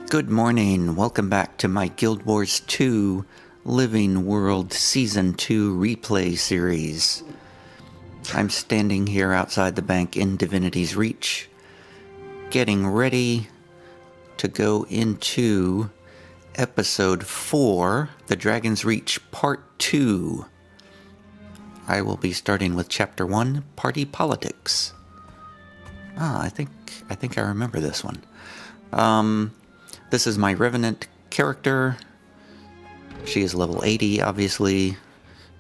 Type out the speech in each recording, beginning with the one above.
Good morning. Welcome back to my Guild Wars 2 Living World Season 2 replay series. I'm standing here outside the bank in Divinity's Reach, getting ready to go into Episode 4, The Dragon's Reach Part 2. I will be starting with Chapter 1, Party Politics. I think I remember this one. This is my Revenant character. She is level 80, obviously.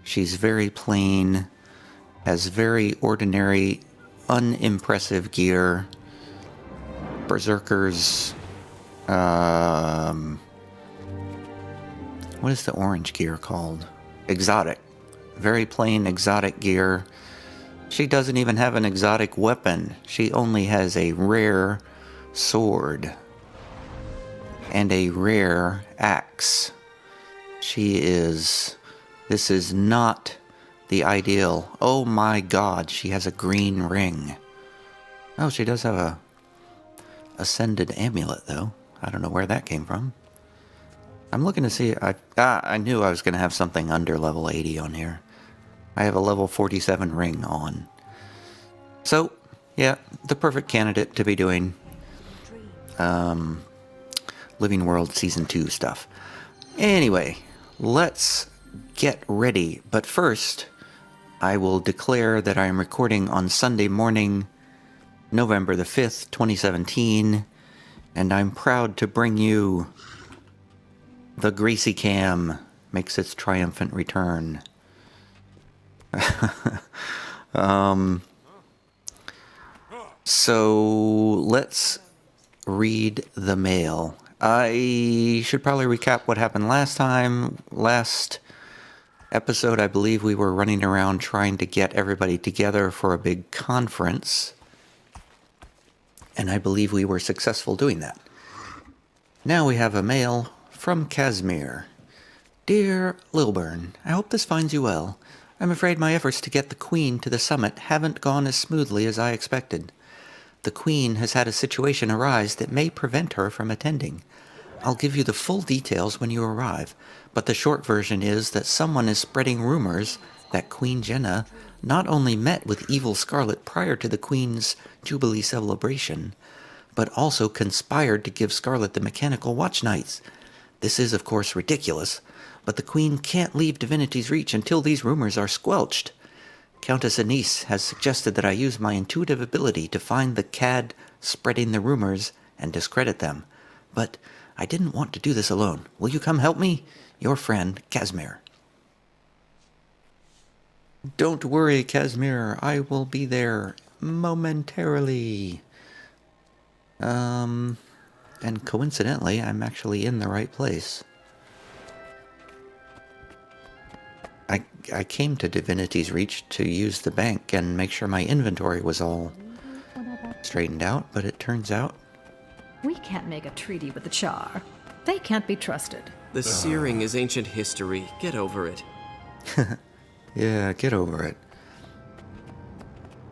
She's very plain, has very ordinary, unimpressive gear. Berserkers. What is the orange gear called? Exotic. Very plain exotic gear. She doesn't even have an exotic weapon. She only has a rare sword and a rare axe. This is not the ideal. Oh my god, she has a green ring. Oh, she does have a ascended amulet though. I don't know where that came from. I'm looking to see, I knew I was going to have something under level 80 on here. I have a level 47 ring on. So, yeah, the perfect candidate to be doing Living World Season 2 stuff. Anyway, let's get ready. But first, I will declare that I am recording on Sunday morning, November the 5th, 2017, and I'm proud to bring you the Gracie Cam makes its triumphant return. So let's read the mail. I should probably recap what happened last time. Last episode, I believe we were running around trying to get everybody together for a big conference. And I believe we were successful doing that. Now we have a mail from Casimir. Dear Lilburn, I hope this finds you well. I'm afraid my efforts to get the Queen to the summit haven't gone as smoothly as I expected. The Queen has had a situation arise that may prevent her from attending. I'll give you the full details when you arrive, but the short version is that someone is spreading rumors that Queen Jenna not only met with Evil Scarlet prior to the Queen's Jubilee celebration, but also conspired to give Scarlet the mechanical watch nights. This is, of course, ridiculous, but the Queen can't leave Divinity's Reach until these rumors are squelched. Countess Anise has suggested that I use my intuitive ability to find the cad spreading the rumors and discredit them. But I didn't want to do this alone. Will you come help me? Your friend, Casimir. Don't worry, Casimir. I will be there momentarily. And coincidentally, I'm actually in the right place. I came to Divinity's Reach to use the bank and make sure my inventory was all straightened out, but it turns out... We can't make a treaty with the Char. They can't be trusted. The searing is ancient history. Get over it. Yeah, get over it.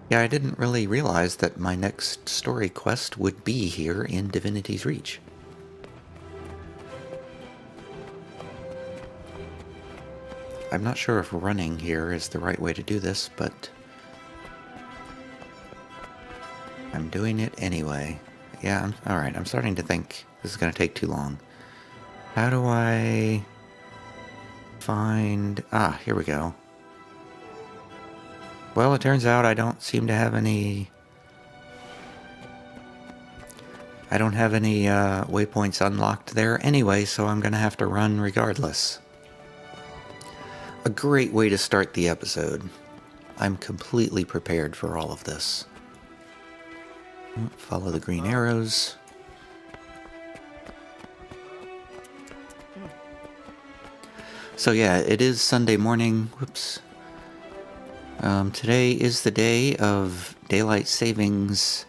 Yeah, I didn't really realize that my next story quest would be here in Divinity's Reach. I'm not sure if running here is the right way to do this, but I'm doing it anyway. Yeah, alright, I'm starting to think this is going to take too long. How do I find... here we go. Well, it turns out I don't seem to have any... I don't have any waypoints unlocked there anyway, so I'm going to have to run regardless. A great way to start the episode. I'm completely prepared for all of this. Follow the green arrows. So yeah, it is Sunday morning. Whoops. Today is the day of daylight savings.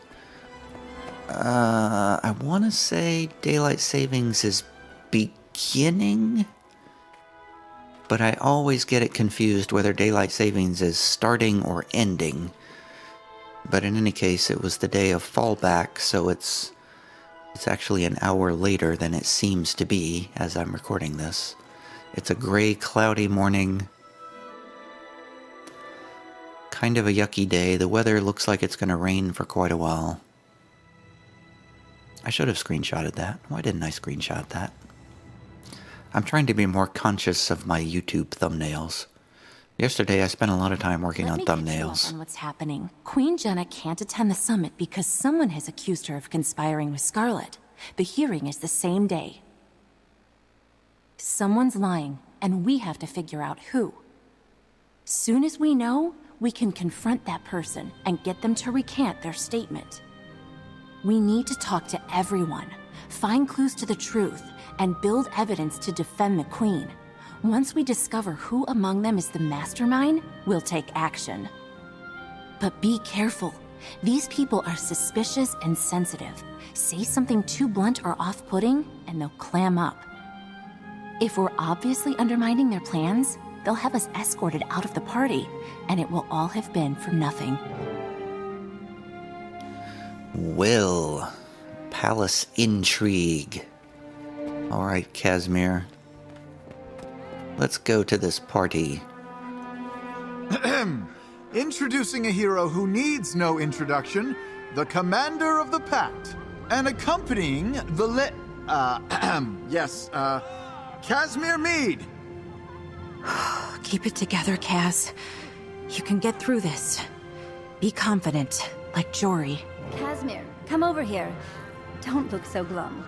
I want to say daylight savings is beginning, but I always get it confused whether daylight savings is starting or ending. But in any case, it was the day of fallback, so it's It's actually an hour later than it seems to be as I'm recording this. It's a gray, cloudy morning. Kind of a yucky day. The weather looks like it's going to rain for quite a while. I should have screenshotted that. Why didn't I screenshot that? I'm trying to be more conscious of my YouTube thumbnails. Yesterday I spent a lot of time working on Let me catch you up thumbnails. on what's happening. Queen Jenna can't attend the summit because someone has accused her of conspiring with Scarlet. The hearing is the same day. Someone's lying, and we have to figure out who. Soon as we know, we can confront that person and get them to recant their statement. We need to talk to everyone, find clues to the truth, and build evidence to defend the Queen. Once we discover who among them is the mastermind, we'll take action. But be careful. These people are suspicious and sensitive. Say something too blunt or off-putting, and they'll clam up. If we're obviously undermining their plans, they'll have us escorted out of the party, and it will all have been for nothing. Will. Palace intrigue. Alright, Casimir. Let's go to this party. Introducing a hero who needs no introduction, the Commander of the Pact. And accompanying the Casimir Mead. Keep it together, Kaz. You can get through this. Be confident, like Jory. Casimir, come over here. Don't look so glum.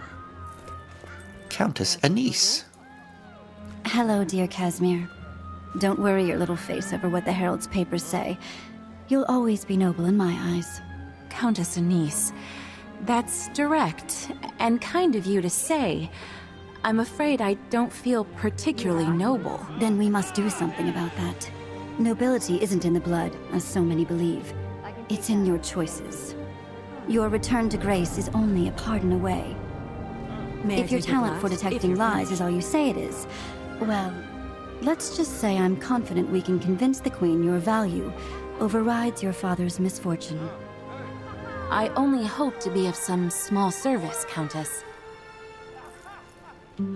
Countess Anise. Hello, dear Casimir. Don't worry your little face over what the Herald's papers say. You'll always be noble in my eyes. Countess Anise. That's direct, and kind of you to say. I'm afraid I don't feel particularly noble. Then we must do something about that. Nobility isn't in the blood, as so many believe. It's in your choices. Your return to grace is only a pardon away. If your talent for detecting lies is all you say it is, well, let's just say I'm confident we can convince the Queen your value overrides your father's misfortune. I only hope to be of some small service, Countess.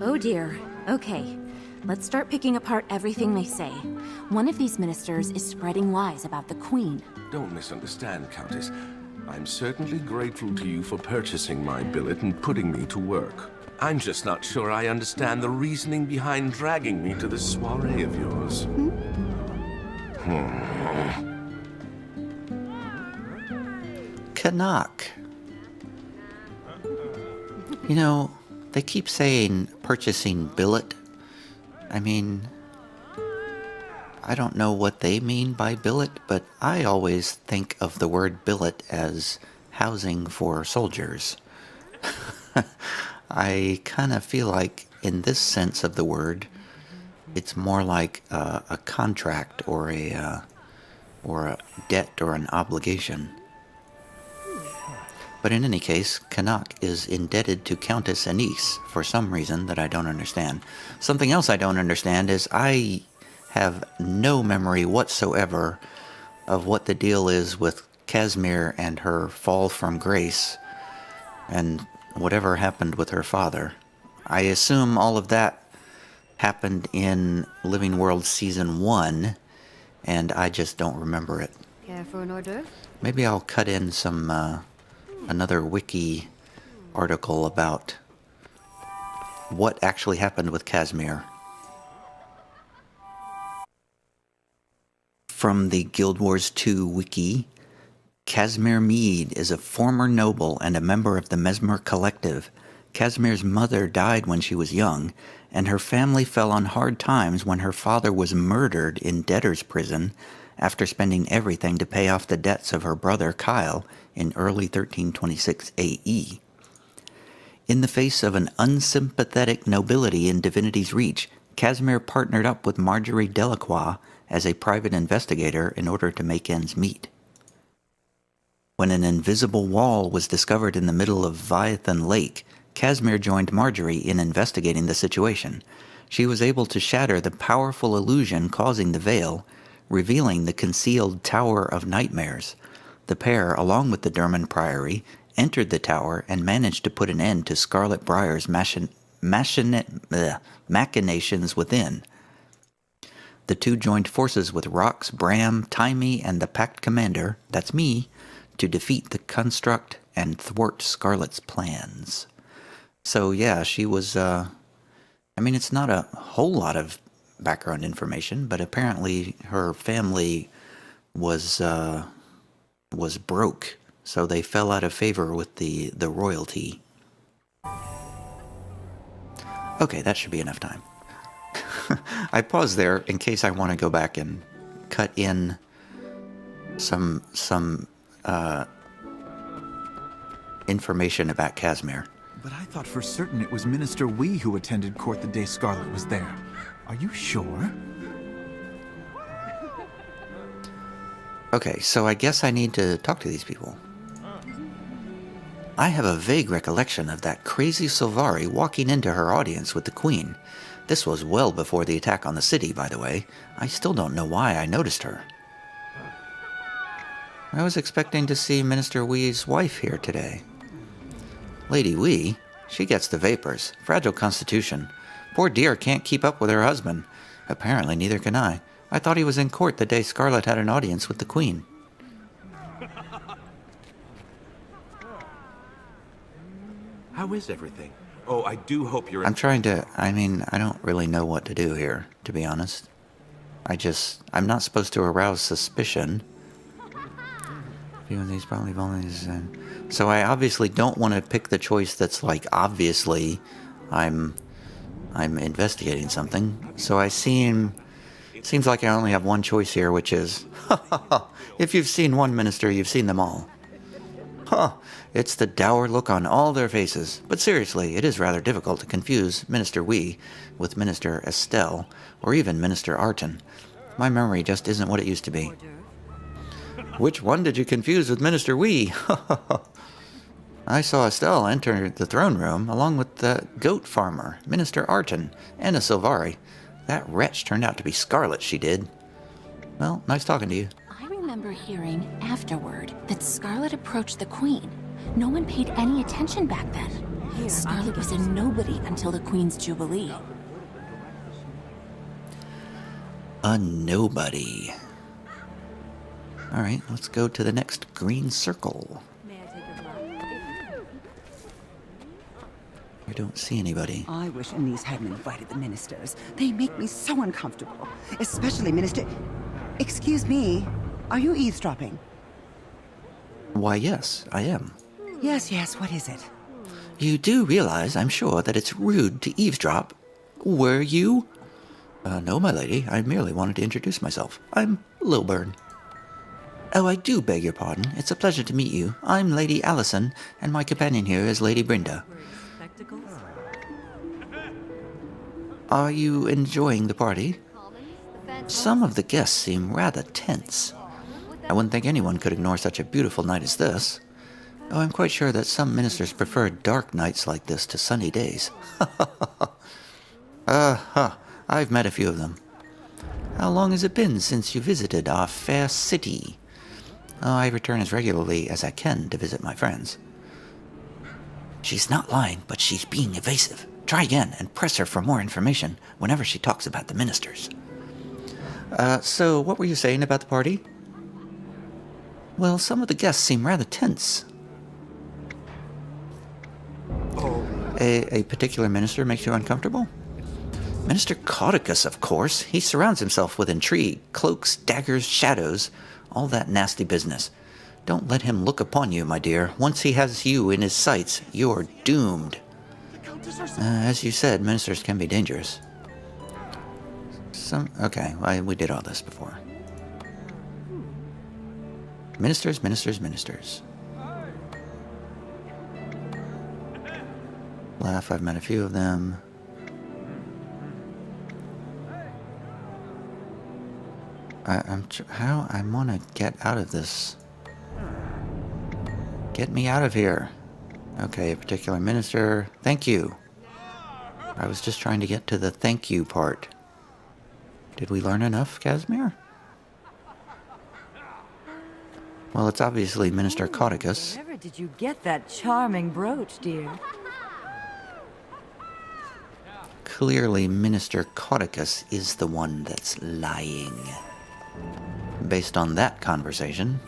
Oh dear. Okay. Let's start picking apart everything they say. One of these ministers is spreading lies about the Queen. Don't misunderstand, Countess. I'm certainly grateful to you for purchasing my billet and putting me to work. I'm just not sure I understand the reasoning behind dragging me to this soiree of yours. Canuck. You know, they keep saying purchasing billet. I mean, I don't know what they mean by billet, but I always think of the word billet as housing for soldiers. I kind of feel like, in this sense of the word, it's more like a contract or a debt or an obligation. But in any case, Canuck is indebted to Countess Anise for some reason that I don't understand. Something else I don't understand is I have no memory whatsoever of what the deal is with Casimir and her fall from grace and whatever happened with her father. I assume all of that happened in Living World Season 1, and I just don't remember it. Care for an hors d'oeuvre? Maybe I'll cut in some another wiki article about what actually happened with Casimir. From the Guild Wars 2 wiki, Casimir Mead is a former noble and a member of the Mesmer Collective. Casimir's mother died when she was young, and her family fell on hard times when her father was murdered in debtor's prison after spending everything to pay off the debts of her brother Kyle in early 1326 AE. In the face of an unsympathetic nobility in Divinity's Reach, Casimir partnered up with Marjorie Delacroix as a private investigator in order to make ends meet. When an invisible wall was discovered in the middle of Viathan Lake, Casimir joined Marjorie in investigating the situation. She was able to shatter the powerful illusion causing the veil, revealing the concealed Tower of Nightmares. The pair, along with the Derman Priory, entered the tower and managed to put an end to Scarlet Briar's machinations within. The two joined forces with Rox, Bram, Timey, and the Pact Commander, that's me, to defeat the Construct and thwart Scarlet's plans. So yeah, she was, I mean, it's not a whole lot of background information, but apparently her family was broke, so they fell out of favor with the royalty. Okay, that should be enough time. I paused there in case I want to go back and cut in some information about Casimir. But I thought for certain it was Minister Wee who attended court the day Scarlet was there. Are you sure? Okay, so I guess I need to talk to these people. I have a vague recollection of that crazy Sylvari walking into her audience with the Queen. This was well before the attack on the city, by the way. I still don't know why I noticed her. I was expecting to see Minister Wee's wife here today. Lady Wee? She gets the vapors. Fragile constitution. Poor dear can't keep up with her husband. Apparently neither can I. I thought he was in court the day Scarlet had an audience with the Queen. How is everything? Oh, I do hope you're... I'm trying to... I mean, I don't really know what to do here, to be honest. I'm not supposed to arouse suspicion. These probably volunteers. So I obviously don't want to pick the choice that's like, obviously, I'm investigating something. So I seems like I only have one choice here, which is, if you've seen one minister, you've seen them all. Huh, it's the dour look on all their faces. But seriously, it is rather difficult to confuse Minister Wee with Minister Estelle, or even Minister Arton. My memory just isn't what it used to be. Which one did you confuse with Minister Wee? I saw Estelle enter the throne room along with the goat farmer, Minister Arton, and a Sylvari. That wretch turned out to be Scarlet, she did. Well, nice talking to you. I remember hearing afterward that Scarlet approached the Queen. No one paid any attention back then. Scarlet was a nobody until the Queen's Jubilee. A nobody. Alright, let's go to the next green circle. I don't see anybody. I wish Anise hadn't invited the ministers. They make me so uncomfortable. Especially Minister... Excuse me, are you eavesdropping? Why, yes, I am. Yes, what is it? You do realize, I'm sure, that it's rude to eavesdrop. Were you? No, my lady. I merely wanted to introduce myself. I'm Lilburn. Oh, I do beg your pardon. It's a pleasure to meet you. I'm Lady Allison, and my companion here is Lady Brenda. Are you enjoying the party? Some of the guests seem rather tense. I wouldn't think anyone could ignore such a beautiful night as this. Oh, I'm quite sure that some ministers prefer dark nights like this to sunny days. I've met a few of them. How long has it been since you visited our fair city? Oh, I return as regularly as I can to visit my friends. She's not lying, but she's being evasive. Try again and press her for more information whenever she talks about the ministers. So what were you saying about the party? Well, some of the guests seem rather tense. A particular minister makes you uncomfortable? Minister Caudicus, of course. He surrounds himself with intrigue, cloaks, daggers, shadows, all that nasty business. Don't let him look upon you, my dear. Once he has you in his sights, you're doomed. As you said, ministers can be dangerous. Okay, we did all this before. Ministers. Laugh, I've met a few of them. I want to get out of this. Get me out of here. Okay, a particular minister. Thank you. I was just trying to get to the thank you part. Did we learn enough, Casimir? Well, it's obviously Minister Caudicus. did you get that charming brooch, dear? Clearly, Minister Cauticus is the one that's lying. Based on that conversation.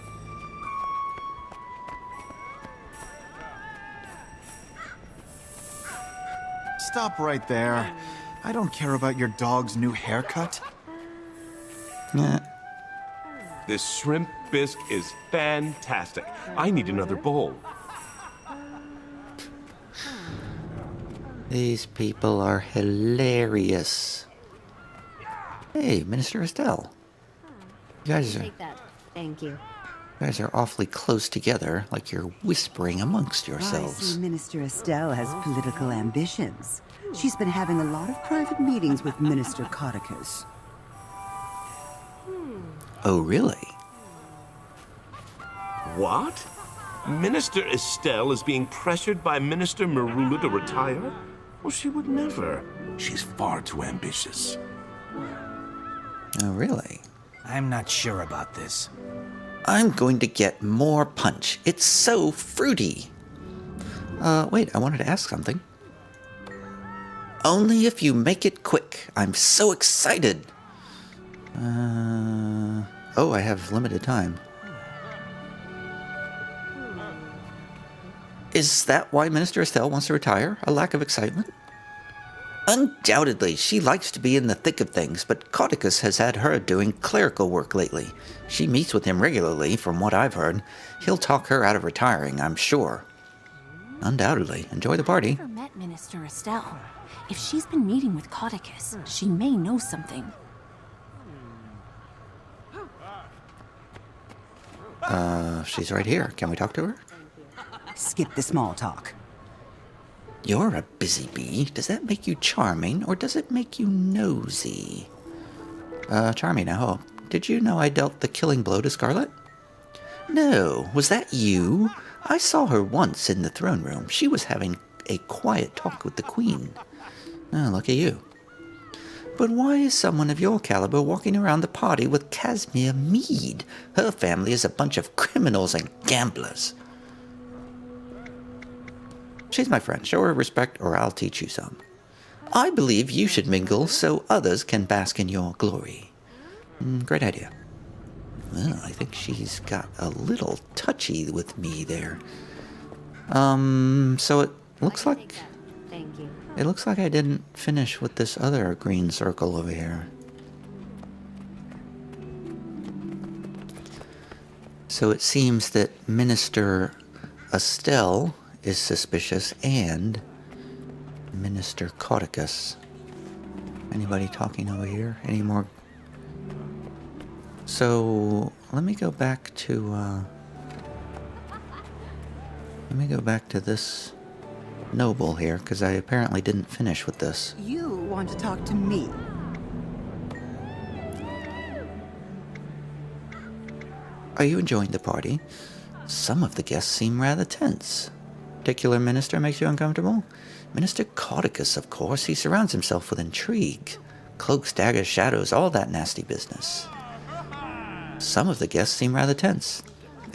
Stop right there. I don't care about your dog's new haircut. Yeah. This shrimp bisque is fantastic. I need another bowl. These people are hilarious. Hey, Minister Estelle. You guys are... Take that. Thank you. You guys are awfully close together, like you're whispering amongst I yourselves. see Minister Estelle has political ambitions. She's been having a lot of private meetings with Minister Cauticus. Oh, really? What? Minister Estelle is being pressured by Minister Marula to retire? Well, she would never. She's far too ambitious. Oh, really? I'm not sure about this. I'm going to get more punch. It's so fruity. Wait, I wanted to ask something. Only if you make it quick. I'm so excited. Oh, I have limited time. Is that why Minister Estelle wants to retire? A lack of excitement? Undoubtedly, she likes to be in the thick of things, but Cauticus has had her doing clerical work lately. She meets with him regularly, from what I've heard. He'll talk her out of retiring, I'm sure. Undoubtedly. Enjoy the party. I've never met Minister Estelle. If she's been meeting with Cauticus, she may know something. She's right here. Can we talk to her? Skip the small talk. You're a busy bee. Does that make you charming, or does it make you nosy? Charming, I hope. Did you know I dealt the killing blow to Scarlet? No. Was that you? I saw her once in the throne room. She was having a quiet talk with the Queen. Oh, look at you. But why is someone of your caliber walking around the party with Casimir Meade? Her family is a bunch of criminals and gamblers. She's my friend. Show her respect or I'll teach you some. I believe you should mingle so others can bask in your glory. Great idea. Well, I think she's got a little touchy with me there. So it looks like... Thank you. It looks like I didn't finish with this other green circle over here. So it seems that Minister Estelle is suspicious and Minister Cauticus. Anybody talking over here? Any more? So let me go back to this noble here, because I apparently didn't finish with this. You want to talk to me? Are you enjoying the party? Some of the guests seem rather tense. Particular minister makes you uncomfortable? Minister Cauticus, of course. He surrounds himself with intrigue. Cloaks, daggers, shadows, all that nasty business. Some of the guests seem rather tense.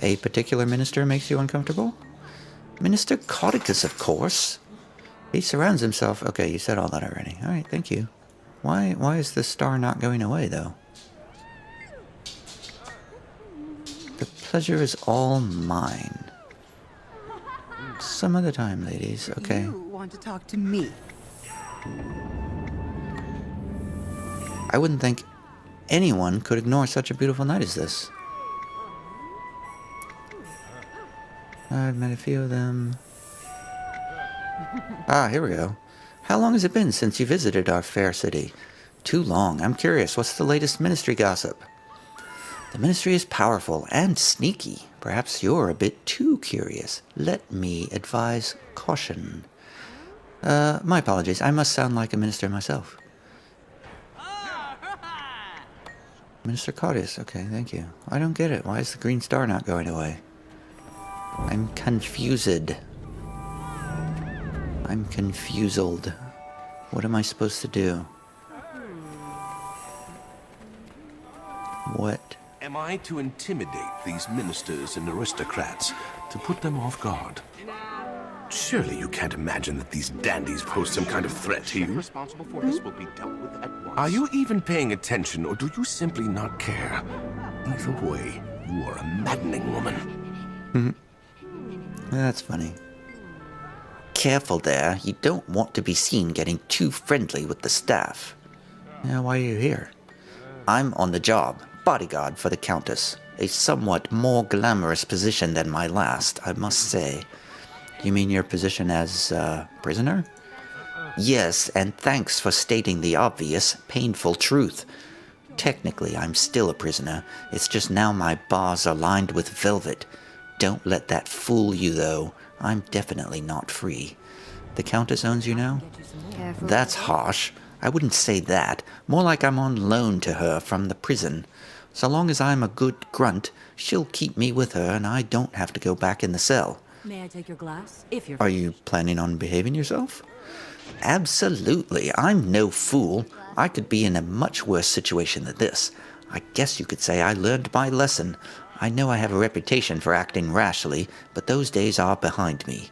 A particular minister makes you uncomfortable? Minister Cauticus, of course. He surrounds himself... Okay, you said all that already. Alright, thank you. Why is the star not going away, though? The pleasure is all mine. Some other time, ladies. Okay. You want to talk to me? I wouldn't think anyone could ignore such a beautiful night as this. I've met a few of them. Ah, here we go. How long has it been since you visited our fair city? Too long. I'm curious. What's the latest ministry gossip? The ministry is powerful and sneaky. Perhaps you're a bit too curious. Let me advise caution. My apologies. I must sound like a minister myself. Minister Cauticus. Okay, thank you. I don't get it. Why is the green star not going away? I'm confused. I'm confused. What am I supposed to do? What Am I to intimidate these ministers and aristocrats to put them off guard? Surely you can't imagine that these dandies pose some kind of threat to you? Responsible for this will be dealt with at once. Are you even paying attention, or do you simply not care? Either way, you are a maddening woman. That's funny. Careful there. You don't want to be seen getting too friendly with the staff. Now, why are you here? I'm on the job. Bodyguard for the Countess. A somewhat more glamorous position than my last, I must say. You mean your position as, prisoner? Yes, and thanks for stating the obvious, painful truth. Technically, I'm still a prisoner. It's just now my bars are lined with velvet. Don't let that fool you, though. I'm definitely not free. The Countess owns you now? Careful. That's harsh. I wouldn't say that. More like I'm on loan to her from the prison. So long as I'm a good grunt, she'll keep me with her and I don't have to go back in the cell. May I take your glass? If you're... Are you planning on behaving yourself? Absolutely. I'm no fool. I could be in a much worse situation than this. I guess you could say I learned my lesson. I know I have a reputation for acting rashly, but those days are behind me.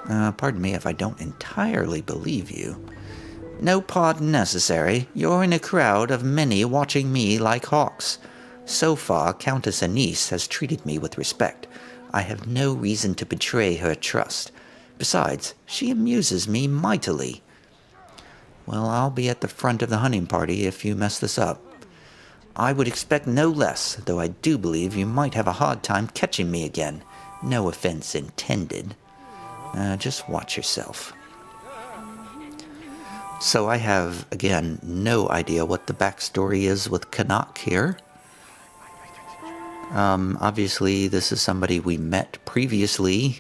Pardon me if I don't entirely believe you. No pardon necessary. You're in a crowd of many watching me like hawks. So far, Countess Anise has treated me with respect. I have no reason to betray her trust. Besides, she amuses me mightily. Well, I'll be at the front of the hunting party if you mess this up. I would expect no less, though I do believe you might have a hard time catching me again. No offense intended. Just watch yourself. So I have, again, no idea what the backstory is with Canuck here. Obviously, this is somebody we met previously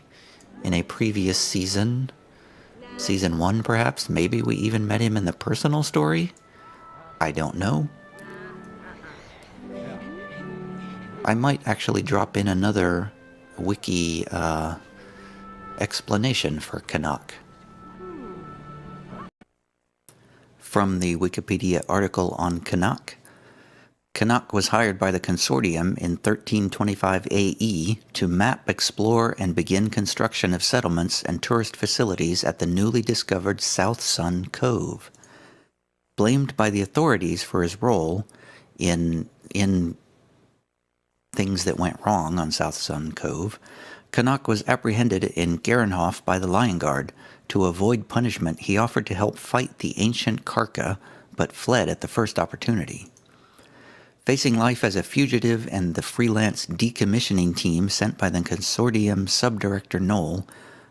in a previous season. Season 1, perhaps? Maybe we even met him in the personal story? I don't know. I might actually drop in another wiki explanation for Canuck. From the Wikipedia article on Canuck, Canuck was hired by the Consortium in 1325 AE to map, explore, and begin construction of settlements and tourist facilities at the newly discovered South Sun Cove. Blamed by the authorities for his role in things that went wrong on South Sun Cove, Canuck was apprehended in Garenhof by the Lion Guard. To avoid punishment, he offered to help fight the ancient Karka, but fled at the first opportunity. Facing life as a fugitive and the freelance decommissioning team sent by the Consortium subdirector Knoll,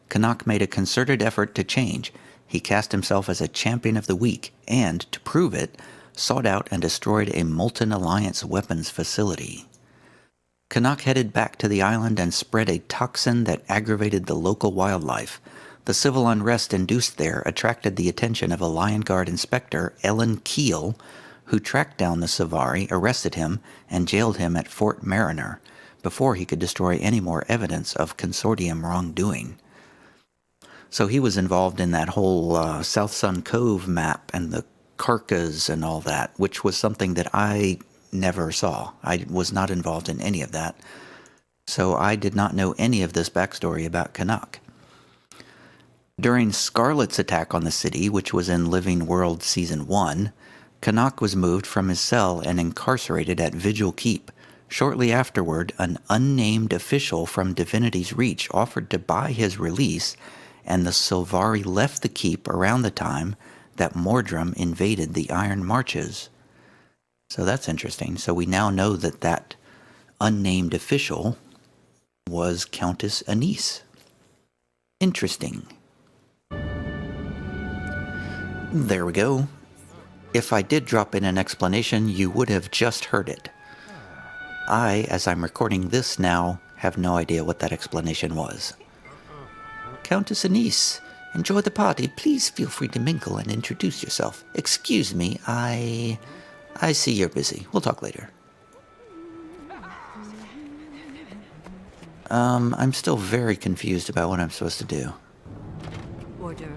Canuck made a concerted effort to change. He cast himself as a champion of the weak and, to prove it, sought out and destroyed a Molten Alliance weapons facility. Canuck headed back to the island and spread a toxin that aggravated the local wildlife. The civil unrest induced there attracted the attention of a Lion Guard inspector, Ellen Keel, who tracked down the Savari, arrested him, and jailed him at Fort Mariner, before he could destroy any more evidence of Consortium wrongdoing. So he was involved in that whole South Sun Cove map and the Karkas and all that, which was something that I never saw. I was not involved in any of that. So I did not know any of this backstory about Canuck. During Scarlet's attack on the city, which was in Living World Season 1, Canuck was moved from his cell and incarcerated at Vigil Keep. Shortly afterward, an unnamed official from Divinity's Reach offered to buy his release, and the Sylvari left the keep around the time that Mordrum invaded the Iron Marches. So that's interesting. So we now know that that unnamed official was Countess Anise. Interesting. There we go. If I did drop in an explanation, you would have just heard it. I, as I'm recording this now, have no idea what that explanation was. Countess Anise, enjoy the party. Please feel free to mingle and introduce yourself. Excuse me, I see you're busy. We'll talk later. I'm still very confused about what I'm supposed to do. Order.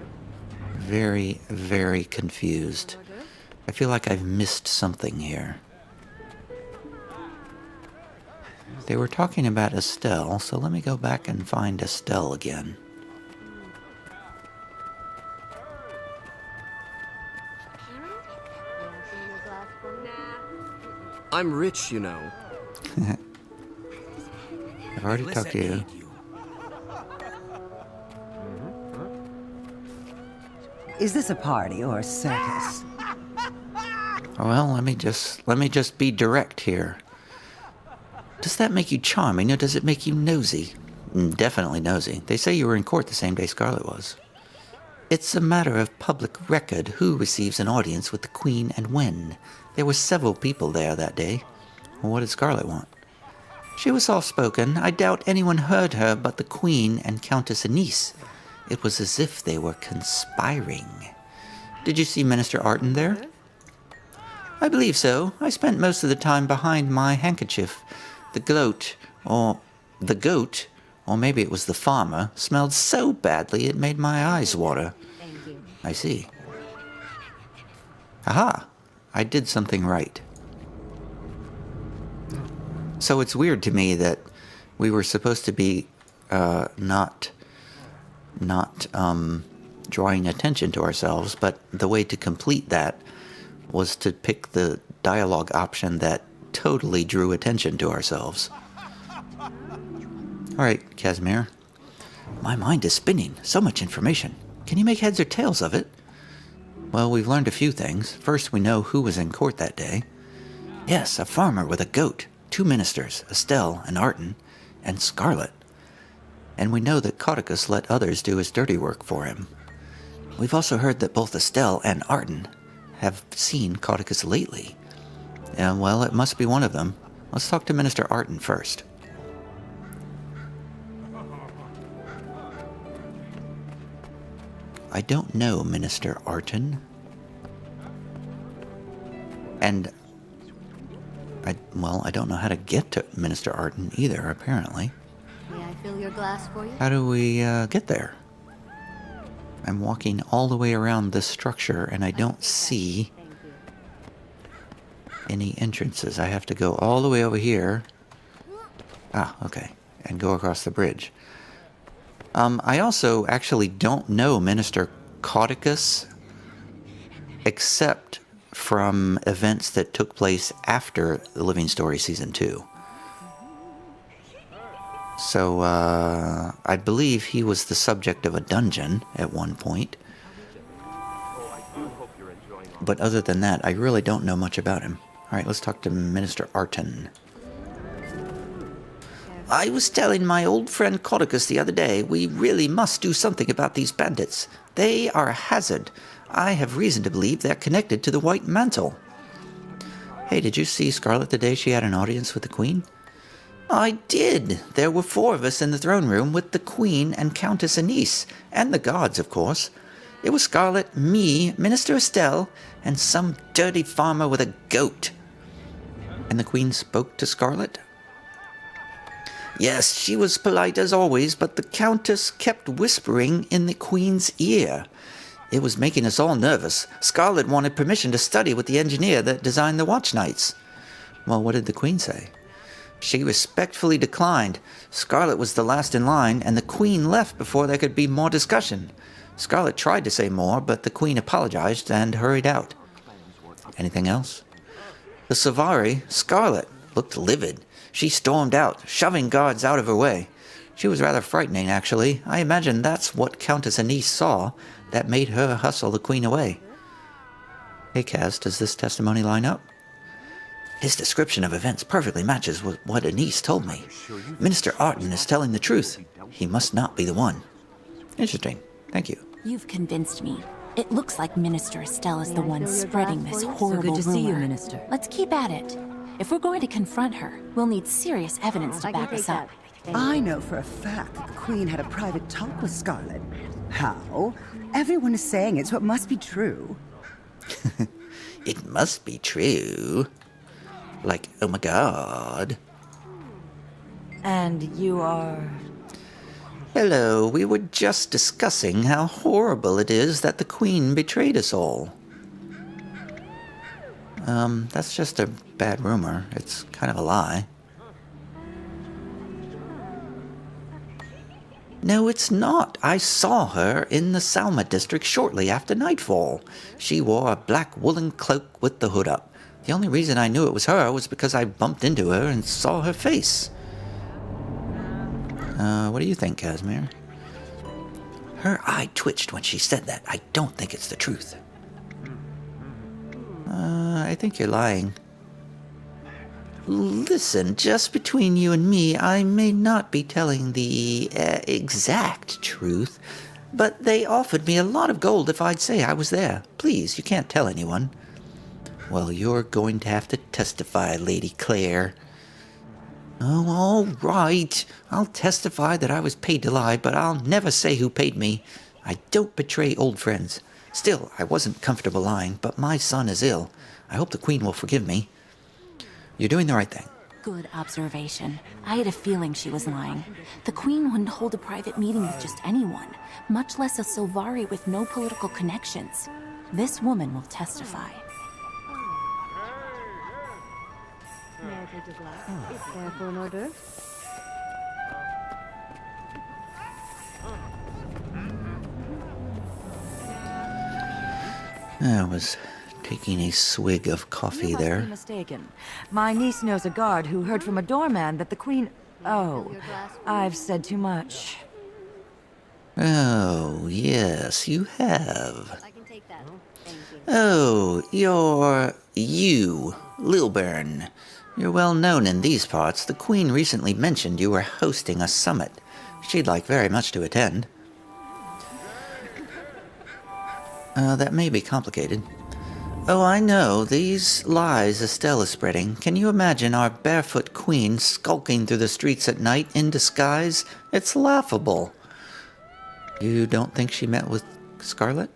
Very, very confused. I feel like I've missed something here. They were talking about Estelle, so let me go back and find Estelle again. I'm rich, you know. I've already talked to you. Is this a party or a circus? Well, let me just be direct here. Does that make you charming, or does it make you nosy? Definitely nosy. They say you were in court the same day Scarlet was. It's a matter of public record who receives an audience with the Queen and when. There were several people there that day. Well, what did Scarlet want? She was soft-spoken. I doubt anyone heard her but the Queen and Countess Anise. It was as if they were conspiring. Did you see Minister Arton there? I believe so. I spent most of the time behind my handkerchief. The goat, or maybe it was the farmer, smelled so badly it made my eyes water. I see. Aha! I did something right. So it's weird to me that we were supposed to be not drawing attention to ourselves, but the way to complete that was to pick the dialogue option that totally drew attention to ourselves. Alright, Casimir. My mind is spinning. So much information. Can you make heads or tails of it? Well, we've learned a few things. First, we know who was in court that day. Yes, a farmer with a goat, 2 ministers, Estelle and Arton, and Scarlet. And we know that Codicus let others do his dirty work for him. We've also heard that both Estelle and Arton have seen Codicus lately. And, well, it must be one of them. Let's talk to Minister Arton first. I don't know Minister Arton. And I don't know how to get to Minister Arton either, apparently. May I fill your glass for you? How do we get there? I'm walking all the way around this structure and I don't see any entrances. I have to go all the way over here. Ah, okay. And go across the bridge. I also actually don't know Minister Codicus, except from events that took place after The Living Story Season 2. So, I believe he was the subject of a dungeon at one point. But other than that, I really don't know much about him. Alright, let's talk to Minister Arton. I was telling my old friend Codicus the other day, we really must do something about these bandits. They are a hazard. I have reason to believe they're connected to the White Mantle. Hey, did you see Scarlet the day she had an audience with the Queen? I did. There were 4 of us in the throne room with the Queen and Countess Anise, and the guards, of course. It was Scarlet, me, Minister Estelle, and some dirty farmer with a goat. And the Queen spoke to Scarlet? Yes, she was polite as always, but the Countess kept whispering in the Queen's ear. It was making us all nervous. Scarlet wanted permission to study with the engineer that designed the watch nights. Well, what did the Queen say? She respectfully declined. Scarlet was the last in line, and the Queen left before there could be more discussion. Scarlet tried to say more, but the Queen apologized and hurried out. Anything else? The Savari, Scarlet, looked livid. She stormed out, shoving guards out of her way. She was rather frightening, actually. I imagine that's what Countess Anise saw that made her hustle the Queen away. Hey, Kaz, does this testimony line up? His description of events perfectly matches with what Anise told me. Minister Arton is telling the truth. He must not be the one. Interesting. Thank you. You've convinced me. It looks like Minister Estelle is the one spreading this horrible So good to rumor. see you, Minister. Let's keep at it. If we're going to confront her, we'll need serious evidence to back us up. I know for a fact that the Queen had a private talk with Scarlet. How? Everyone is saying it, so it must be true. It must be true. Like, oh my god. And you are... Hello, we were just discussing how horrible it is that the Queen betrayed us all. That's just a bad rumor. It's kind of a lie. No, it's not. I saw her in the Salma district shortly after nightfall. She wore a black woolen cloak with the hood up. The only reason I knew it was her was because I bumped into her and saw her face. What do you think, Casimir? Her eye twitched when she said that. I don't think it's the truth. I think you're lying. Listen, just between you and me, I may not be telling the exact truth, but they offered me a lot of gold if I'd say I was there. Please, you can't tell anyone. Well, you're going to have to testify, Lady Claire. Oh, all right. I'll testify that I was paid to lie, but I'll never say who paid me. I don't betray old friends. Still, I wasn't comfortable lying, but my son is ill. I hope the Queen will forgive me. You're doing the right thing. Good observation. I had a feeling she was lying. The Queen wouldn't hold a private meeting with just anyone, much less a Sylvari with no political connections. This woman will testify. May I take a glass? Is there for an hors d'oeuvre? I was taking a swig of coffee You must there. be mistaken. My niece knows a guard who heard from a doorman that the Queen... Oh, I've said too much. Oh, yes, you have. I can take that. Thank you. Oh, you, Lilburn. You're well known in these parts. The Queen recently mentioned you were hosting a summit. She'd like very much to attend. That may be complicated. Oh, I know. These lies Estelle is spreading. Can you imagine our barefoot queen skulking through the streets at night in disguise? It's laughable. You don't think she met with Scarlet?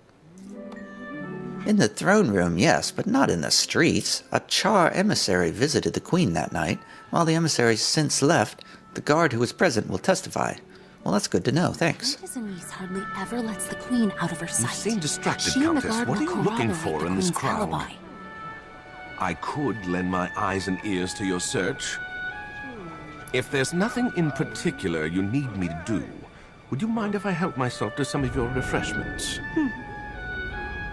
In the throne room, yes, but not in the streets. A Char emissary visited the queen that night. While the emissary's since left, the guard who was present will testify. Well, that's good to know. Thanks. Why does Anise hardly ever lets the Queen out of her sight? You seem distracted, She and the Countess. guard What are will you looking corroborate for the in this Queen's crowd? alibi. I could lend my eyes and ears to your search. If there's nothing in particular you need me to do, would you mind if I help myself to some of your refreshments?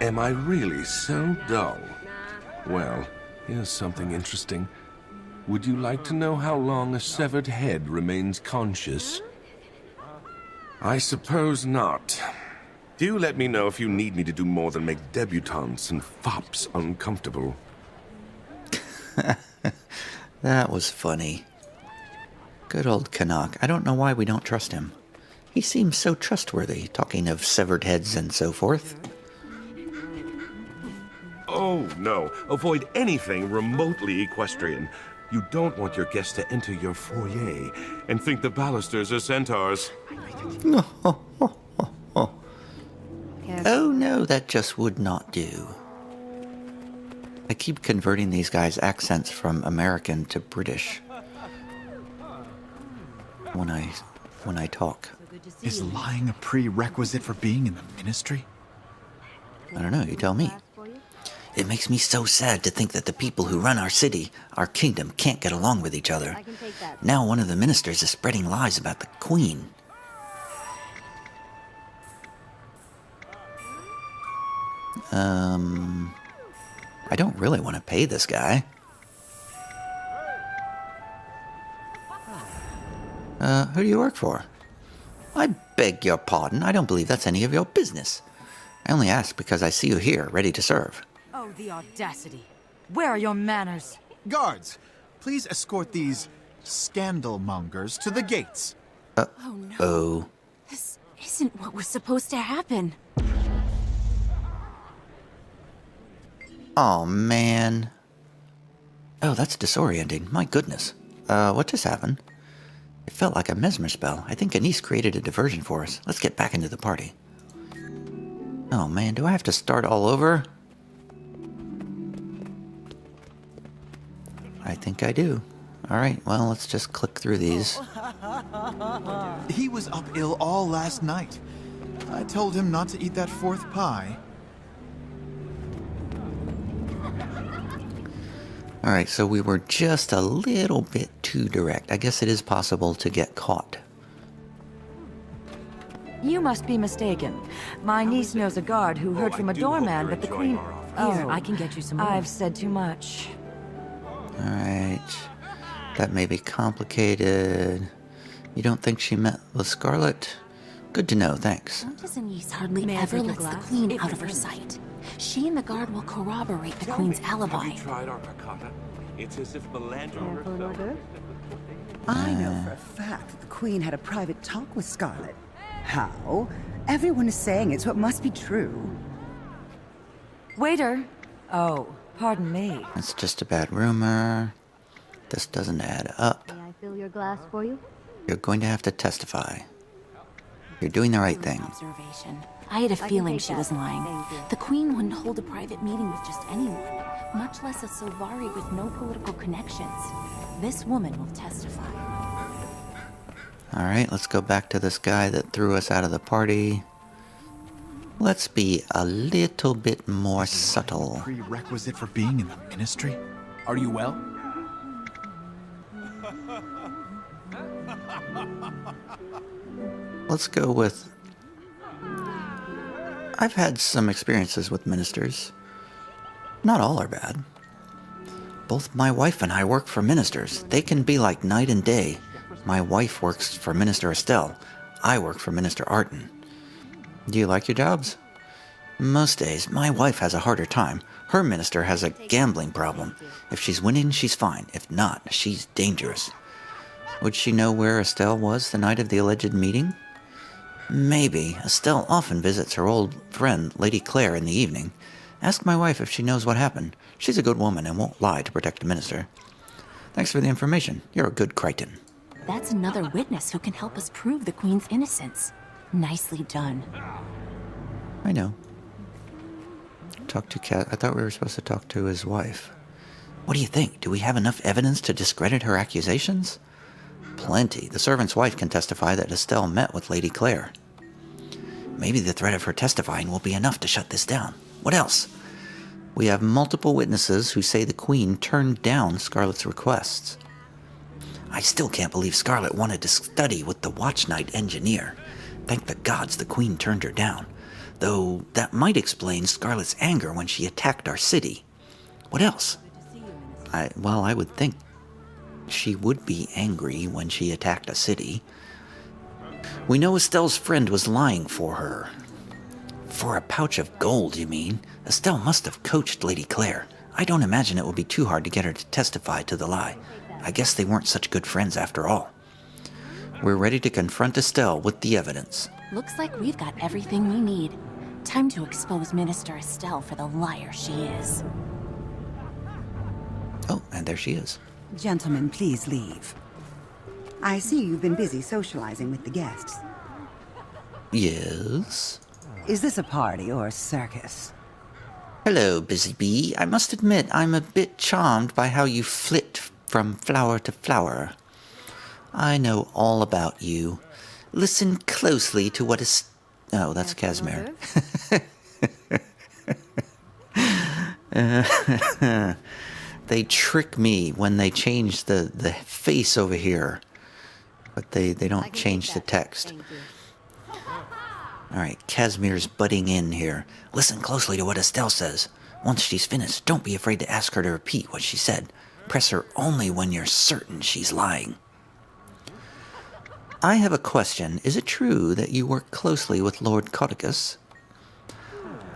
Am I really so dull? Well, here's something interesting. Would you like to know how long a severed head remains conscious? I suppose not. Do let me know if you need me to do more than make debutantes and fops uncomfortable. That was funny. Good old Canuck. I don't know why we don't trust him. He seems so trustworthy, talking of severed heads and so forth. Oh, no. Avoid anything remotely equestrian. You don't want your guests to enter your foyer and think the balusters are centaurs. Oh no, that just would not do. I keep converting these guys' accents from American to British when I talk. Is lying a prerequisite for being in the ministry? I don't know, you tell me. It makes me so sad to think that the people who run our city, our kingdom, can't get along with each other. I can take that. Now one of the ministers is spreading lies about the Queen. I don't really want to pay this guy. Who do you work for? I beg your pardon, I don't believe that's any of your business. I only ask because I see you here, ready to serve. Oh, the audacity. Where are your manners? Guards, please escort these scandal mongers to the gates. Oh no. Oh. This isn't what was supposed to happen. Oh, man. Oh, that's disorienting. My goodness. What just happened? It felt like a mesmer spell. I think Anise created a diversion for us. Let's get back into the party. Oh, man, do I have to start all over? I think I do. Alright, well, let's just click through these. He was up ill all last night. I told him not to eat that fourth pie. Alright, so we were just a little bit too direct. I guess it is possible to get caught. You must be mistaken. My niece knows a guard who heard from a doorman that the Queen... Here, I can get you some more. I've said too much. Alright. That may be complicated. You don't think she met with Scarlet? Good to know, thanks. Countess Anise hardly May I ever take a lets the glass? Queen out of her sight. She and the guard will corroborate the Queen's alibi. Have you tried our piccata? It's as if Melandra herself... I know for a fact that the Queen had a private talk with Scarlet. How? Everyone is saying it, so it must be true. Waiter! Oh, pardon me. It's just a bad rumor. This doesn't add up. May I fill your glass for you? You're going to have to testify. You're doing the right thing. Observation. I had a feeling she was lying. The Queen wouldn't hold a private meeting with just anyone, much less a Silvari with no political connections. This woman will testify. Alright, let's go back to this guy that threw us out of the party. Let's be a little bit more subtle. Prerequisite for being in the ministry? Are you well? Let's go with... I've had some experiences with ministers. Not all are bad. Both my wife and I work for ministers. They can be like night and day. My wife works for Minister Estelle. I work for Minister Arton. Do you like your jobs? Most days, my wife has a harder time. Her minister has a gambling problem. If she's winning, she's fine. If not, she's dangerous. Would she know where Estelle was the night of the alleged meeting? Maybe. Estelle often visits her old friend, Lady Claire, in the evening. Ask my wife if she knows what happened. She's a good woman and won't lie to protect the minister. Thanks for the information. You're a good Crichton. That's another witness who can help us prove the Queen's innocence. Nicely done. I know. Talk to Cat. I thought we were supposed to talk to his wife. What do you think? Do we have enough evidence to discredit her accusations? Plenty. The servant's wife can testify that Estelle met with Lady Claire. Maybe the threat of her testifying will be enough to shut this down. What else? We have multiple witnesses who say the Queen turned down Scarlet's requests. I still can't believe Scarlet wanted to study with the Watch Knight engineer. Thank the gods the Queen turned her down. Though that might explain Scarlet's anger when she attacked our city. What else? I would think she would be angry when she attacked a city. We know Estelle's friend was lying for her. For a pouch of gold, you mean? Estelle must have coached Lady Claire. I don't imagine it will be too hard to get her to testify to the lie. I guess they weren't such good friends after all. We're ready to confront Estelle with the evidence. Looks like we've got everything we need. Time to expose Minister Estelle for the liar she is. Oh, and there she is. Gentlemen, please leave. I see you've been busy socializing with the guests. Yes? Is this a party or a circus? Hello, Busy Bee. I must admit I'm a bit charmed by how you flit from flower to flower. I know all about you. Listen closely to what is... Oh, that's Casimir. They trick me when they change the face over here. But they don't change the text. Alright, Casimir's butting in here. Listen closely to what Estelle says. Once she's finished, don't be afraid to ask her to repeat what she said. Press her only when you're certain she's lying. I have a question. Is it true that you work closely with Lord Codicus?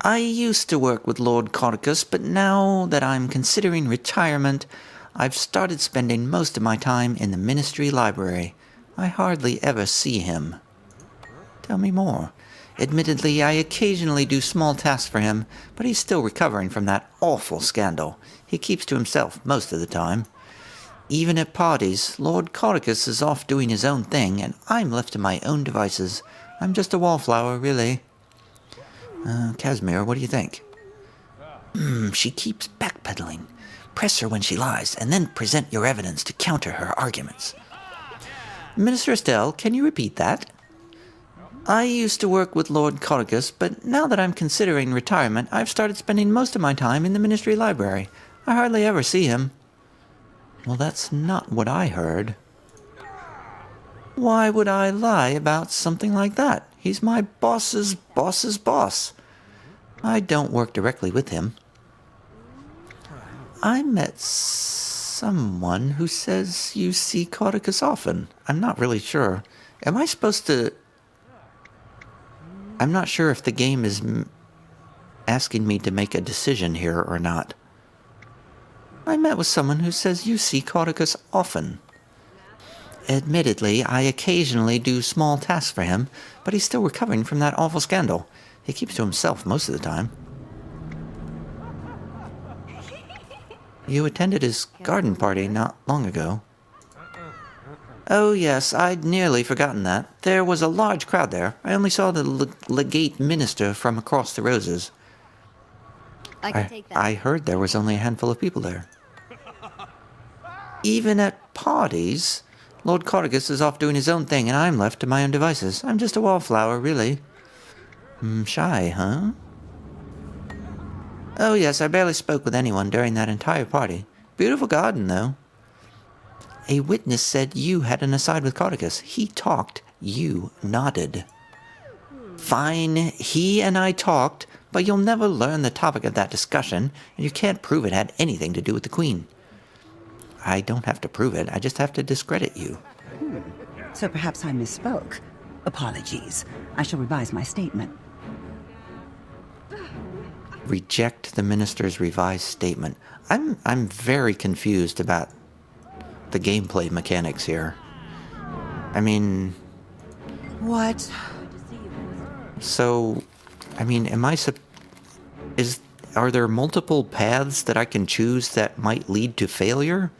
I used to work with Lord Codicus, but now that I'm considering retirement, I've started spending most of my time in the Ministry Library. I hardly ever see him. Tell me more. Admittedly, I occasionally do small tasks for him, but he's still recovering from that awful scandal. He keeps to himself most of the time. Even at parties, Lord Codicus is off doing his own thing, and I'm left to my own devices. I'm just a wallflower, really. Casimir, what do you think? She keeps backpedaling. Press her when she lies, and then present your evidence to counter her arguments. Minister Estelle, can you repeat that? I used to work with Lord Codicus, but now that I'm considering retirement, I've started spending most of my time in the Ministry Library. I hardly ever see him. Well, that's not what I heard. Why would I lie about something like that? He's my boss's boss's boss. I don't work directly with him. I met someone who says you see Cauticus often. I'm not really sure. Am I supposed to... I'm not sure if the game is asking me to make a decision here or not. I met with someone who says you see Cauticus often. Admittedly, I occasionally do small tasks for him, but he's still recovering from that awful scandal. He keeps to himself most of the time. You attended his garden party not long ago. Oh yes, I'd nearly forgotten that. There was a large crowd there. I only saw the legate minister from across the roses. I can take that. I heard there was only a handful of people there. Even at parties, Lord Cauticus is off doing his own thing and I'm left to my own devices. I'm just a wallflower, really. Shy, huh? Oh yes, I barely spoke with anyone during that entire party. Beautiful garden, though. A witness said you had an aside with Cauticus. He talked, you nodded. Fine, he and I talked, but you'll never learn the topic of that discussion, and you can't prove it had anything to do with the Queen. I don't have to prove it, I just have to discredit you. So perhaps I misspoke. Apologies. I shall revise my statement. Reject the minister's revised statement. I'm very confused about the gameplay mechanics here. I mean... What? So, I mean, are there multiple paths that I can choose that might lead to failure?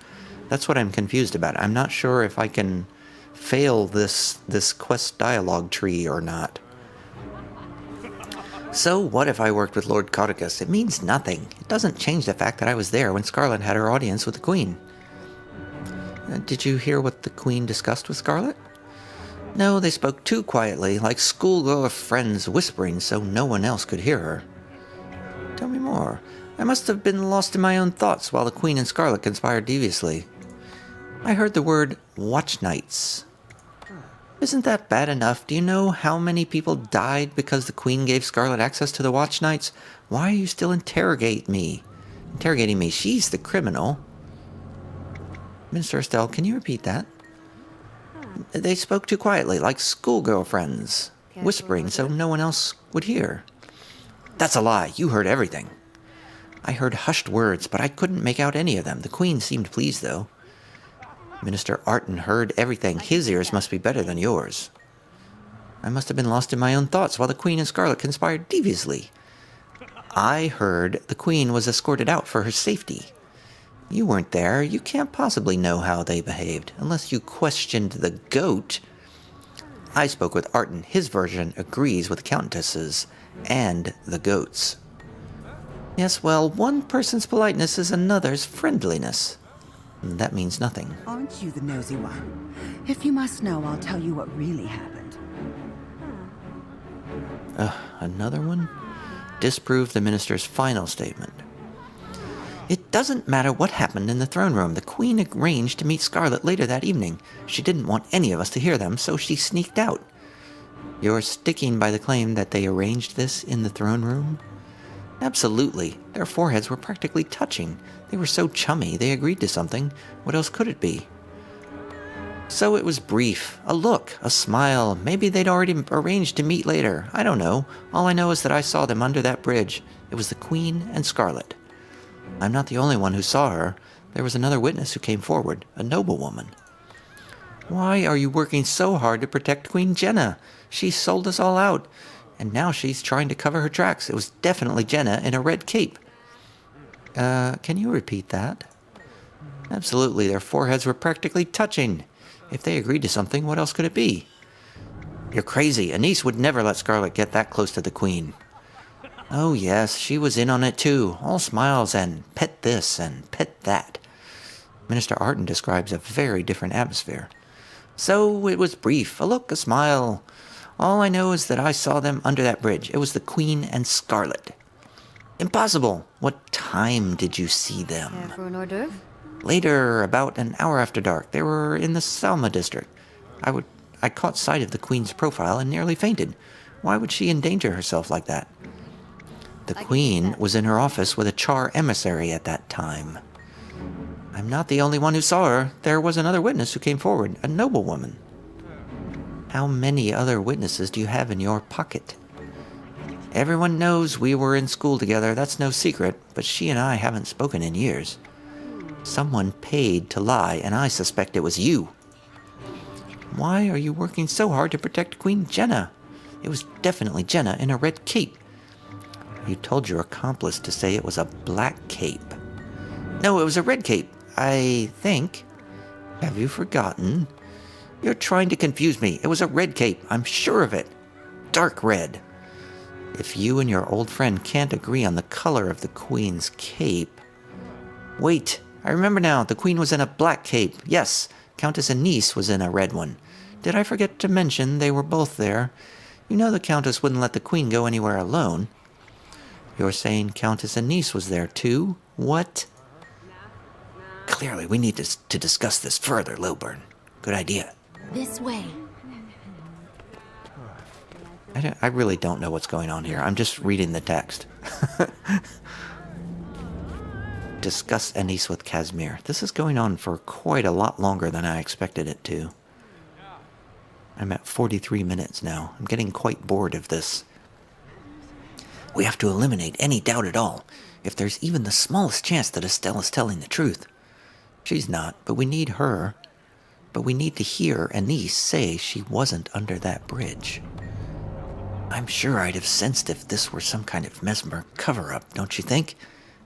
That's what I'm confused about. I'm not sure if I can fail this quest dialogue tree or not. So what if I worked with Lord Cauticus? It means nothing. It doesn't change the fact that I was there when Scarlet had her audience with the Queen. Did you hear what the Queen discussed with Scarlet? No, they spoke too quietly, like schoolgirl friends whispering so no one else could hear her. Tell me more. I must have been lost in my own thoughts while the Queen and Scarlet conspired deviously. I heard the word watch nights. Isn't that bad enough? Do you know how many people died because the Queen gave Scarlet access to the watch nights? Why are you still interrogating me? She's the criminal. Minister Estelle, can you repeat that? They spoke too quietly, like schoolgirl friends, whispering so no one else would hear. That's a lie. You heard everything. I heard hushed words, but I couldn't make out any of them. The Queen seemed pleased, though. Minister Arton heard everything. His ears must be better than yours. I must have been lost in my own thoughts while the Queen and Scarlet conspired deviously. I heard the Queen was escorted out for her safety. You weren't there. You can't possibly know how they behaved, unless you questioned the goat. I spoke with Arton. His version agrees with the Countess's and the goat's. Yes, well, one person's politeness is another's friendliness. That means nothing. Aren't you the nosy one? If you must know, I'll tell you what really happened. Another one? Disprove the minister's final statement. It doesn't matter what happened in the throne room. The Queen arranged to meet Scarlet later that evening. She didn't want any of us to hear them, so she sneaked out. You're sticking by the claim that they arranged this in the throne room? Absolutely. Their foreheads were practically touching. They were so chummy, they agreed to something. What else could it be? So it was brief. A look, a smile. Maybe they'd already arranged to meet later. I don't know. All I know is that I saw them under that bridge. It was the Queen and Scarlet. I'm not the only one who saw her. There was another witness who came forward, a noblewoman. Why are you working so hard to protect Queen Jenna? She sold us all out. And now she's trying to cover her tracks. It was definitely Jenna in a red cape. Can you repeat that? Absolutely, their foreheads were practically touching. If they agreed to something, what else could it be? You're crazy. Anise would never let Scarlet get that close to the Queen. Oh yes, she was in on it too. All smiles and pet this and pet that. Minister Arton describes a very different atmosphere. So it was brief. A look, a smile. All I know is that I saw them under that bridge. It was the Queen and Scarlet. Impossible. What time did you see them? Care for an hors d'oeuvre? Later, about an hour after dark. They were in the Salma district. I caught sight of the Queen's profile and nearly fainted. Why would she endanger herself like that? The Queen was in her office with a Char emissary at that time. I'm not the only one who saw her. There was another witness who came forward, a noblewoman. How many other witnesses do you have in your pocket? Everyone knows we were in school together, that's no secret, but she and I haven't spoken in years. Someone paid to lie, and I suspect it was you. Why are you working so hard to protect Queen Jenna? It was definitely Jenna in a red cape. You told your accomplice to say it was a black cape. No, it was a red cape, I think. Have you forgotten? You're trying to confuse me. It was a red cape, I'm sure of it. Dark red. If you and your old friend can't agree on the color of the Queen's cape... Wait, I remember now. The Queen was in a black cape. Yes, Countess Anise was in a red one. Did I forget to mention they were both there? You know the Countess wouldn't let the Queen go anywhere alone. You're saying Countess Anise was there too? What? Clearly, we need to discuss this further, Lilburn. Good idea. This way. I really don't know what's going on here. I'm just reading the text. Discuss Anise with Casimir. This is going on for quite a lot longer than I expected it to. I'm at 43 minutes now. I'm getting quite bored of this. We have to eliminate any doubt at all. If there's even the smallest chance that Estelle is telling the truth. She's not, but we need her. But we need to hear Anise say she wasn't under that bridge. I'm sure I'd have sensed if this were some kind of Mesmer cover-up, don't you think?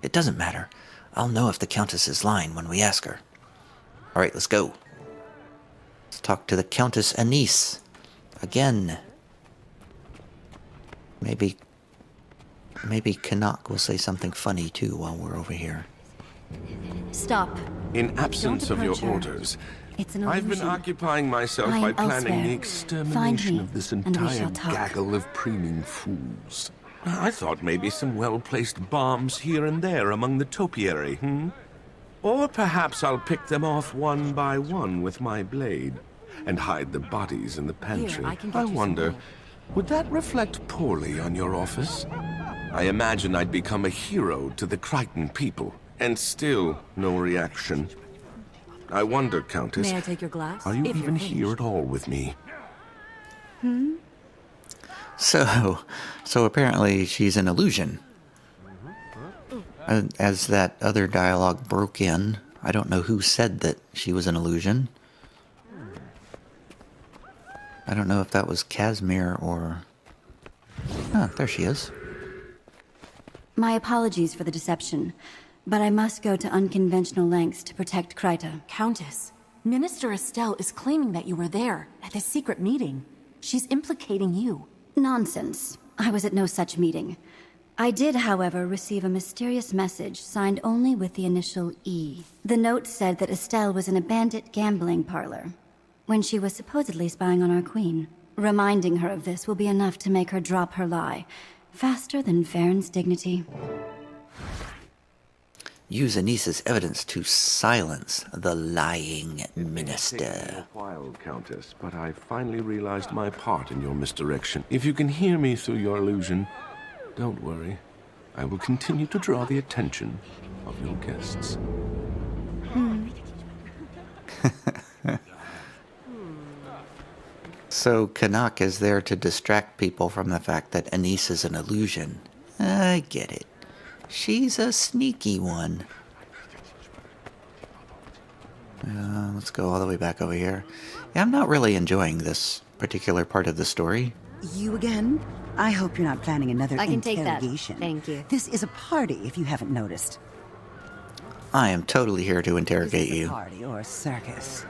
It doesn't matter. I'll know if the Countess is lying when we ask her. All right, let's go. Let's talk to the Countess Anise. Again. Maybe Canuck will say something funny, too, while we're over here. Stop. In absence Don't of your approach her. orders, It's an I've been illusion. occupying myself I by am planning elsewhere. the Find extermination me, of this and we entire shall talk. gaggle of preening fools. I thought maybe some well-placed bombs here and there among the topiary, Or perhaps I'll pick them off one by one with my blade and hide the bodies in the pantry. I can get I you some wonder, more. would that reflect poorly on your office? I imagine I'd become a hero to the Crichton people, and still no reaction. I wonder, Countess, May I take your glass? are you If you're even finished. here at all with me? So apparently she's an illusion. As that other dialogue broke in, I don't know who said that she was an illusion. I don't know if that was Casimir or... Ah, there she is. My apologies for the deception, but I must go to unconventional lengths to protect Kryta. Countess, Minister Estelle is claiming that you were there at the secret meeting. She's implicating you. Nonsense. I was at no such meeting. I did, however, receive a mysterious message signed only with the initial E. The note said that Estelle was in a bandit gambling parlor when she was supposedly spying on our queen. Reminding her of this will be enough to make her drop her lie, faster than Farron's dignity. Use Anise's evidence to silence the lying minister. It's taken me a while, Countess, but I finally realized my part in your misdirection. If you can hear me through your illusion, don't worry. I will continue to draw the attention of your guests. So Canuck is there to distract people from the fact that Anise is an illusion. I get it. She's a sneaky one. Let's go all the way back over here. Yeah, I'm not really enjoying this particular part of the story. You again? I hope you're not planning another I can take that. interrogation. Thank you. This is a party, if you haven't noticed. I am totally here to interrogate This is a you. party or a circus.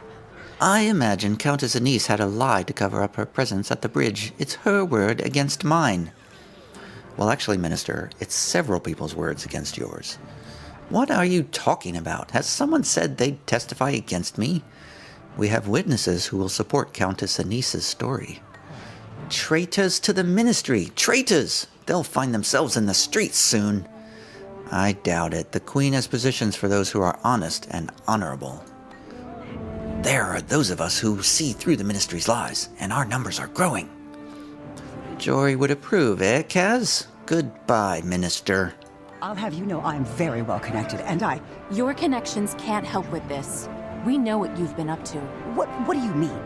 I imagine Countess Anise had a lie to cover up her presence at the bridge. It's her word against mine. Well, actually, Minister, it's several people's words against yours. What are you talking about? Has someone said they'd testify against me? We have witnesses who will support Countess Anise's story. Traitors to the ministry! Traitors! They'll find themselves in the streets soon. I doubt it. The Queen has positions for those who are honest and honorable. There are those of us who see through the Ministry's lies, and our numbers are growing. Jory would approve, eh, Kaz? Goodbye, Minister. I'll have you know I'm very well connected, and Your connections can't help with this. We know what you've been up to. What do you mean?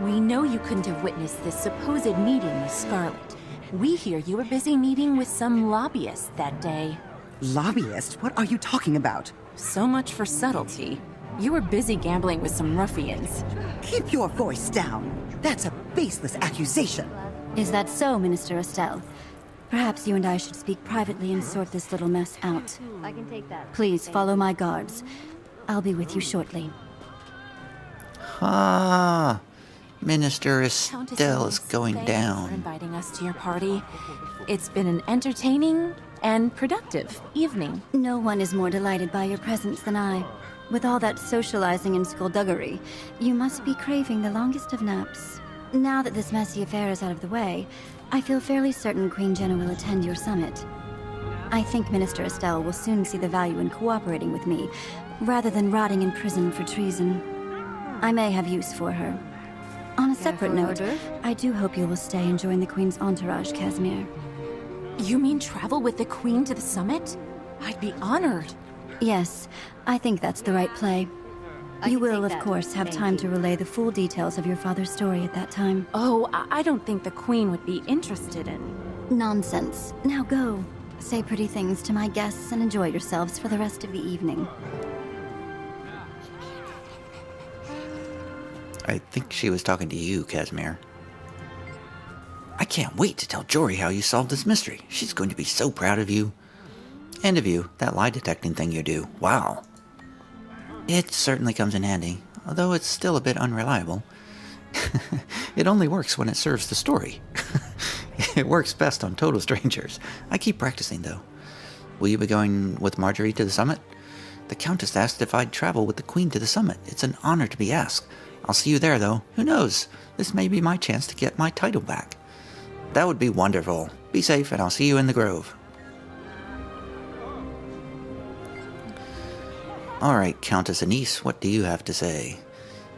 We know you couldn't have witnessed this supposed meeting with Scarlet. We hear you were busy meeting with some lobbyist that day. Lobbyist? What are you talking about? So much for subtlety. You were busy gambling with some ruffians. Keep your voice down. That's a baseless accusation. Is that so, Minister Estelle? Perhaps you and I should speak privately and sort this little mess out. I can take that. Please follow my guards. I'll be with you shortly. Ah, Minister Estelle is going Thanks for down. inviting us to your party. It's been an entertaining and productive evening. No one is more delighted by your presence than I. With all that socializing and skullduggery, you must be craving the longest of naps. Now that this messy affair is out of the way, I feel fairly certain Queen Jenna will attend your summit. I think Minister Estelle will soon see the value in cooperating with me, rather than rotting in prison for treason. I may have use for her. On a separate note, I do hope you will stay and join the Queen's entourage, Casimir. You mean travel with the Queen to the summit? I'd be honored. Yes, I think that's the right play. You will, of course, have time to relay the full details of your father's story at that time. Oh, I don't think the Queen would be interested in... Nonsense. Now go. Say pretty things to my guests and enjoy yourselves for the rest of the evening. I think she was talking to you, Casimir. I can't wait to tell Jory how you solved this mystery. She's going to be so proud of you. And of you, that lie detecting thing you do. Wow. It certainly comes in handy, although it's still a bit unreliable. It only works when it serves the story. It works best on total strangers. I keep practicing, though. Will you be going with Marjorie to the summit? The Countess asked if I'd travel with the Queen to the summit. It's an honor to be asked. I'll see you there, though. Who knows? This may be my chance to get my title back. That would be wonderful. Be safe, and I'll see you in the Grove. All right, Countess Anise, what do you have to say?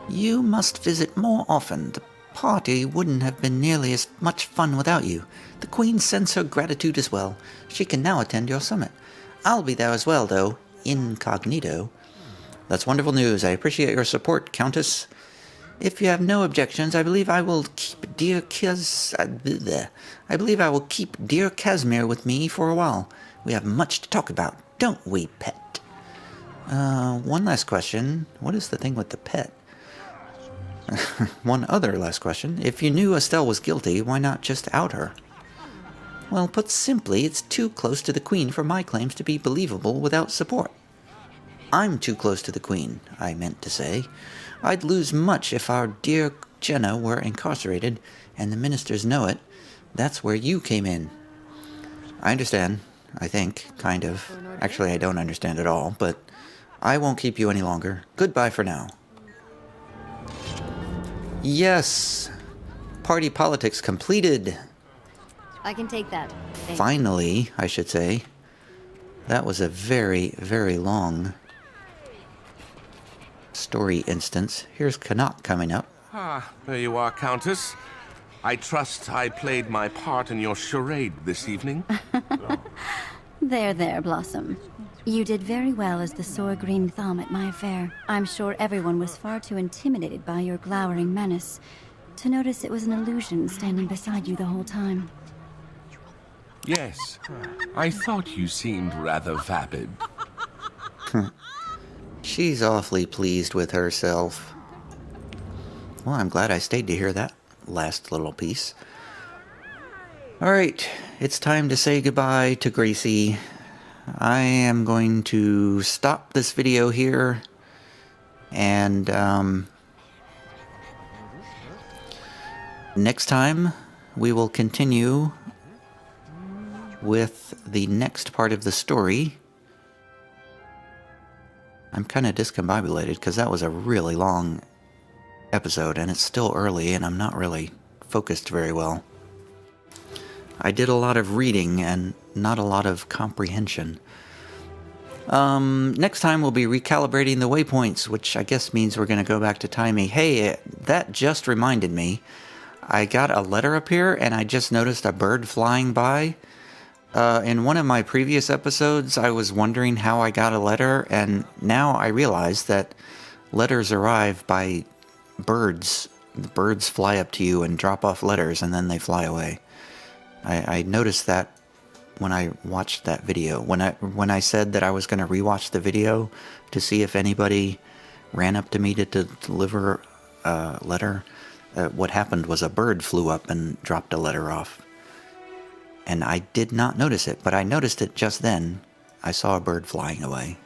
You must visit more often. The party wouldn't have been nearly as much fun without you. The Queen sends her gratitude as well. She can now attend your summit. I'll be there as well, though, incognito. That's wonderful news. I appreciate your support, Countess. If you have no objections, I believe I will keep dear Casimir with me for a while. We have much to talk about, don't we, pet? One last question. What is the thing with the pet? One other last question. If you knew Estelle was guilty, why not just out her? Well, put simply, it's too close to the Queen for my claims to be believable without support. I'm too close to the Queen, I meant to say. I'd lose much if our dear Jenna were incarcerated, and the ministers know it. That's where you came in. I understand, I think, kind of. Actually, I don't understand at all, but I won't keep you any longer. Goodbye for now. Yes! Party politics completed. I can take that. Finally, I should say. That was a very, very long story instance. Here's Connaught coming up. Ah, there you are, Countess. I trust I played my part in your charade this evening. There, Blossom. You did very well as the Sore Green Thumb at my affair. I'm sure everyone was far too intimidated by your glowering menace to notice it was an illusion standing beside you the whole time. Yes, I thought you seemed rather vapid. She's awfully pleased with herself. Well, I'm glad I stayed to hear that last little piece. Alright, it's time to say goodbye to Gracie. I am going to stop this video here, and next time we will continue with the next part of the story. I'm kind of discombobulated because that was a really long episode, and it's still early, and I'm not really focused very well. I did a lot of reading and not a lot of comprehension. Next time we'll be recalibrating the waypoints, which I guess means we're going to go back to Taimi. Hey, that just reminded me. I got a letter up here, and I just noticed a bird flying by. In one of my previous episodes, I was wondering how I got a letter, and now I realize that letters arrive by birds. The birds fly up to you and drop off letters, and then they fly away. I noticed that when I watched that video. When I said that I was going to rewatch the video to see if anybody ran up to me to deliver a letter, what happened was a bird flew up and dropped a letter off. And I did not notice it, but I noticed it just then. I saw a bird flying away.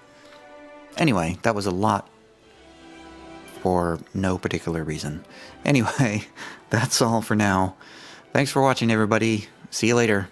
Anyway, that was a lot for no particular reason. Anyway, that's all for now. Thanks for watching, everybody. See you later.